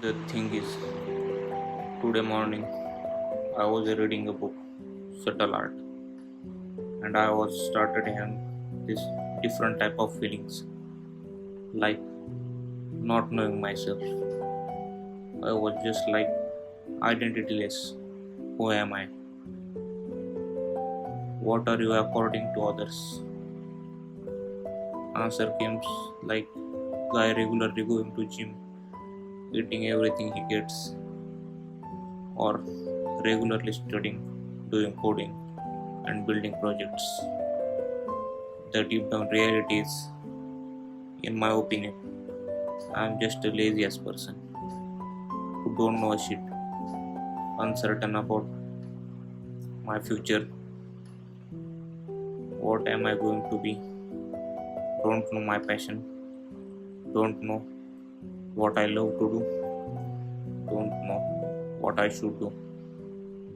The thing is, today morning I was reading a book, Subtle Art, and I was started having this different type of feelings, like not knowing myself. I was just like identityless. Who am I? What are you according to others? Answer comes like guy regularly going to gym, eating everything he gets, or regularly studying, doing coding, and building projects. The deep down reality is, in my opinion, I'm just a lazy ass person who don't know a shit, uncertain about my future, what am I going to be, don't know my passion, don't know what I love to do, don't know what I should do,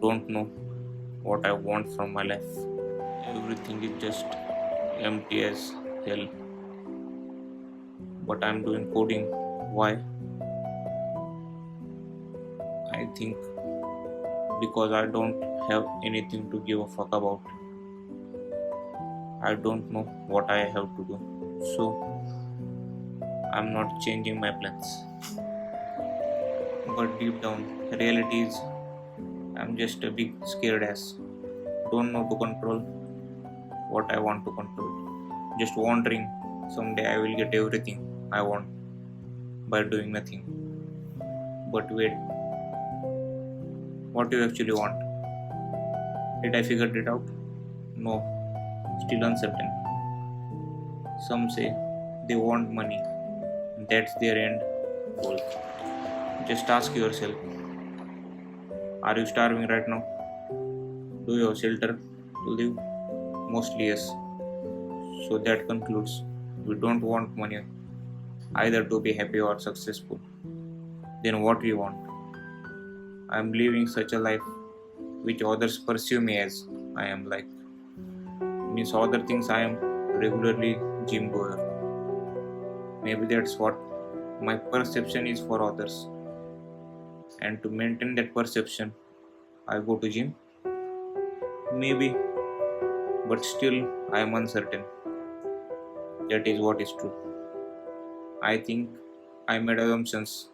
don't know what I want from my life. Everything is just empty as hell. But I'm doing coding. Why? I think because I don't have anything to give a fuck about. I don't know what I have to do. So I'm not changing my plans. But deep down, reality is I'm just a big scared ass. Don't know to control what I want to control. Just wondering someday I will get everything I want by doing nothing. But wait, what do you actually want? Did I figure it out? No, still uncertain. Some say they want money, that's their end goal. Just ask yourself, are you starving right now? Do you have shelter to live? Mostly yes. So that concludes we don't want money either to be happy or successful. Then what we want? I am living such a life which others perceive me as. I am like means other things I am regularly gym goer. Maybe that's what my perception is for others. And to maintain that perception, I go to gym. Maybe, but still I am uncertain. That is what is true. I think I made assumptions.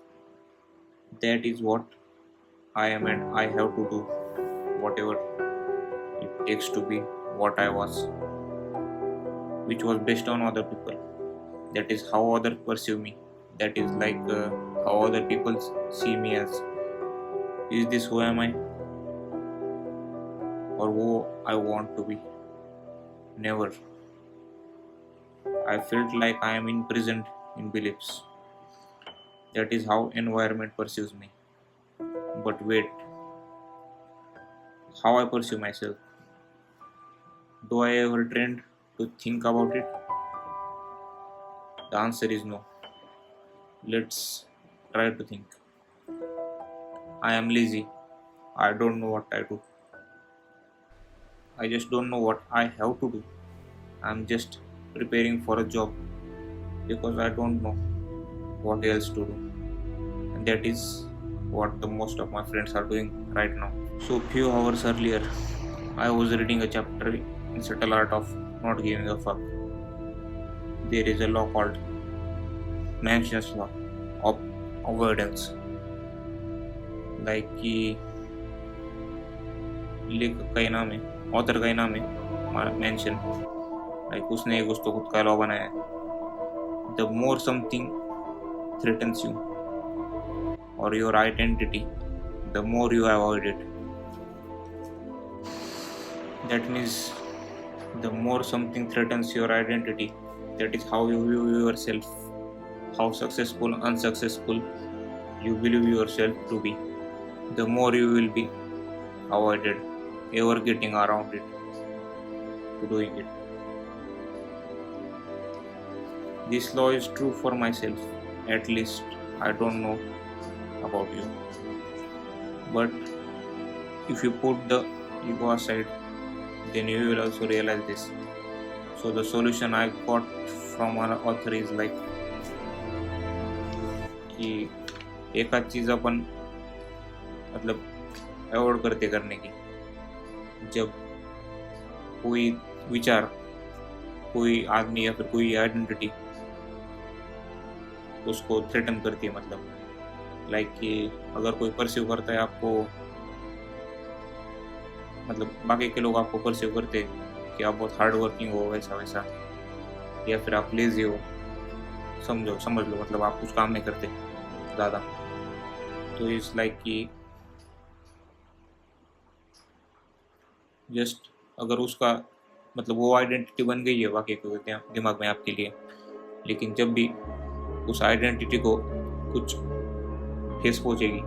That is what I am and I have to do whatever it takes to be what I was, which was based on other people. That is how others perceive me. That is like how other people see me as. Is this who am I or who I want to be? Never. I felt like I am imprisoned in beliefs. That is how environment perceives me. But wait, how I perceive myself? Do I ever trained to think about it? The answer is no. Let's try to think. I am lazy. I don't know what I do. I just don't know what I have to do. I'm just preparing for a job because I don't know what else to do. And that is what the most of my friends are doing right now. So few hours earlier, I was reading a chapter in Subtle Art of Not Giving a Fuck. There is a law called Mansion's Law of Avoidance. Like कि लेखक का ही नाम है, author का ही नाम है mention. Like उसने एक उसको खुद का लॉ बनाया है. The more something threatens you or your identity, the more you avoid it. That means the more something threatens your identity, that is how you view yourself, how successful, unsuccessful you believe yourself to be, the more you will be avoided ever getting around it to doing it. This law is true for myself, at least I don't know about you. But if you put the ego aside, then you will also realize this. So the solution I got from an author is like कि एकाच चीज़ अपन मतलब avoid करते करने की, जब कोई विचार, कोई आदमी या फिर कोई आइडेंटिटी उसको थ्रेटन करती है, मतलब लाइक कि अगर कोई परसीव करता है आपको, मतलब बाकी के लोग आपको परसीव करते हैं कि आप बहुत हार्ड वर्किंग हो, वैसा वैसा, या फिर आप लेजी हो, समझ लो मतलब आप कुछ काम नहीं करते ज़्यादा, तो इट्स लाइक कि जस्ट अगर उसका मतलब वो आइडेंटिटी बन गई है बाकी के दिमाग में आपके लिए, लेकिन जब भी उस आइडेंटिटी को कुछ ठेस पहुंचेगी,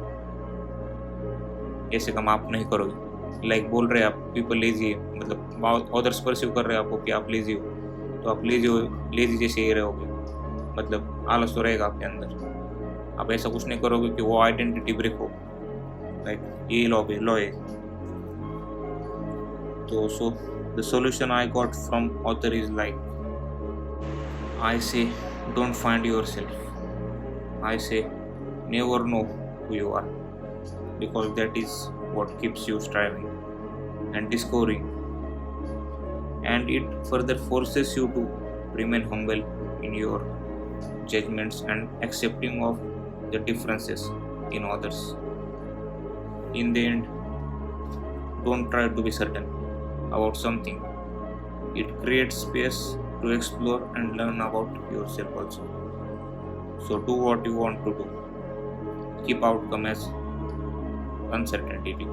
ऐसे काम आप नहीं करोगे, लाइक बोल रहे हैं आप पीपल लेजी है, मतलब अदर्स परसीव कर रहे हैं आपको कि आप लेजी हो, तो आप लेजी जैसे ही रहोगे, मतलब आलस तो रहेगा आपके अंदर, आप ऐसा कुछ नहीं करोगे कि वो आइडेंटिटी ब्रेक हो, लाइक ये लॉ है। तो so the solution I got from author is like, I say don't find yourself, I say never know who you are, because that is what keeps you striving and discovering, and it further forces you to remain humble in your judgments and accepting of the differences in others. In the end, don't try to be certain about something. It creates space to explore and learn about yourself also. So do what you want to do. Keep outcome as uncertainty.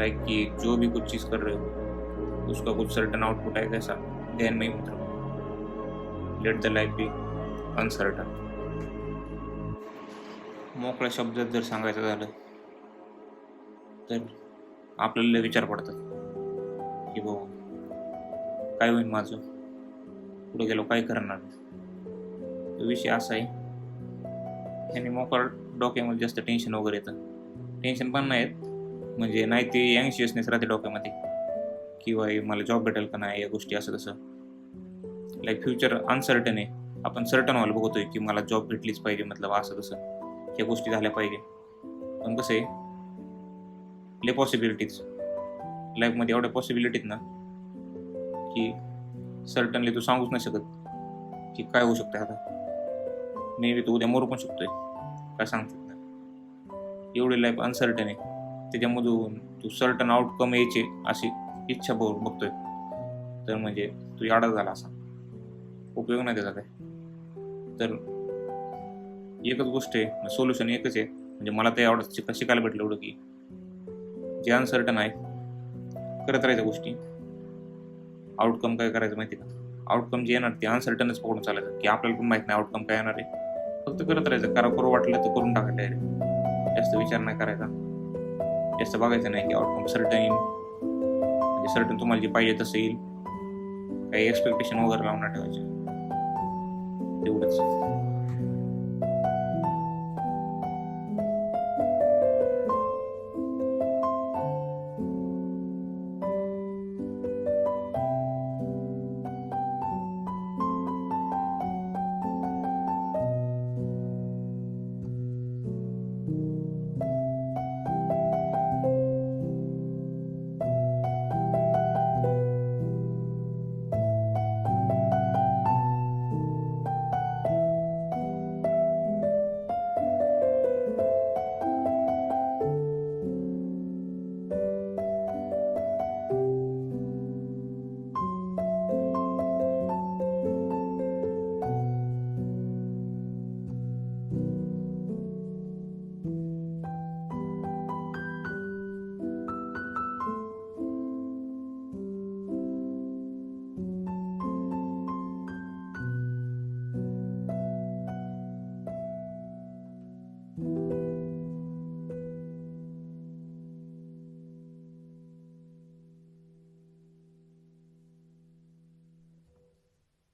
Like कि जो भी कुछ चीज़ कर रहे हो उसका कुछ certain output आएगा, ऐसा ध्यान में ही मत रखो. Let the life be uncertain. मोकळ्या शब्दात जर सांगायचं झालं तर आपल्याला विचार पडतात की भाऊ काय होईल माझं, पुढे गेलो काय करणार. तो विषय असा आहे, ह्याने मोकळ डोक्यामध्ये जास्त टेन्शन वगैरे येतं. टेन्शन पण नाही येत, म्हणजे नाही ते अँक्शियसनेस राहते डोक्यामध्ये, किंवा मला जॉब भेटेल का नाही, या गोष्टी असं तसं. लाईक फ्युचर अनसर्टन आहे, आपण सर्टन व्हायला बघतोय की मला जॉब भेटलीच पाहिजे, मतलब असं तसं, ह्या गोष्टी झाल्या पाहिजे. पण कसं आहे, लय पॉसिबिलिटीज लाईफमध्ये, एवढ्या पॉसिबिलिटीज ना की सर्टनली तू सांगूच नाही शकत की काय होऊ शकतं. आता मे बी तू उद्या मरू पण शकतोय, काय सांगतात ना. एवढी लाईफ अनसर्टन आहे, त्याच्यामधून तू सर्टन आउटकम यायचे अशी इच्छा बघतोय, तर म्हणजे तू याडा झाला, असा उपयोग नाही त्याचा काय. तर एकच गोष्ट आहे, सोल्युशन एकच आहे, म्हणजे मला ते एवढं शिकायला भेटलं एवढं की जे अनसर्टन आहे करत राहायच्या गोष्टी. आउटकम काय करायचं माहिती का, आउटकम जे येणार ते अनसर्टनच पकडून चालायचं, की आपल्याला पण माहित नाही आउटकम काय येणार आहे, फक्त करत राहायचं. करू वाटलं तर करून टाकायचं डायरेक्ट, जास्त विचार नाही करायचा, जास्त बघायचं नाही की आउटकम सर्टन येईल, म्हणजे सर्टन तुम्हाला जे पाहिजे तसं येईल, काही एक्सपेक्टेशन वगैरे लावून ठेवायचे, तेवढंच.